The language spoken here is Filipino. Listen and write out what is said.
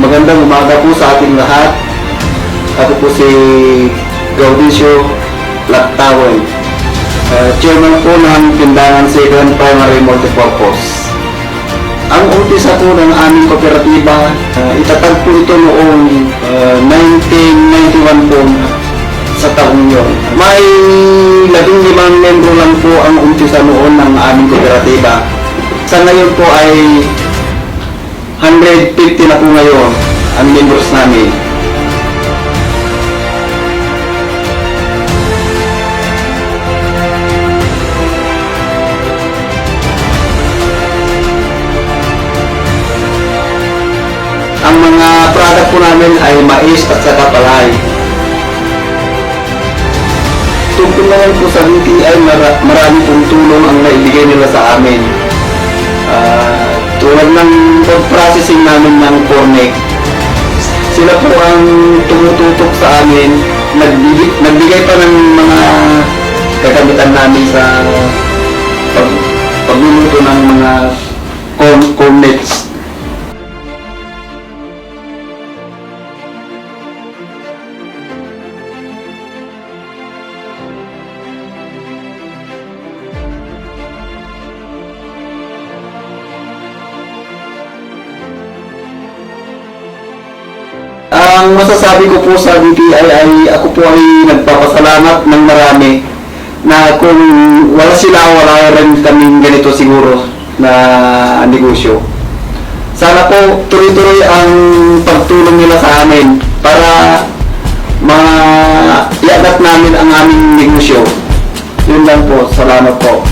Magandang umaga po sa ating lahat. Ako po si Gaudencio Lactawan, chairman po ng Tindahan Second Primary Multipurpose. Ang umpisa po ng aming kooperatiba, itatag po ito noong 1991 po sa taong yun. May 15 membro lang po ang umpisa noon ng aming kooperatiba. Sa ngayon po ay 150 na po ngayon ang members namin. Ang mga product po namin ay mais at saka palay. Tungkol naman po sa BTI, marami pong tulong ang naibigay nila sa amin. Tulad ng processing namin ng cornec, sila po ang tumututok sa amin, nagbigay pa ng mga kagamitan namin sa pagluluto ng mga cornets. Ang masasabi ko po sa BTI ay ako po ay nagpapasalamat ng marami na kung wala sila, wala rin kaming ganito siguro na negosyo. Sana po tuloy-tuloy ang pagtulong nila sa amin para ma-iangat namin ang aming negosyo. Yun lang po. Salamat po.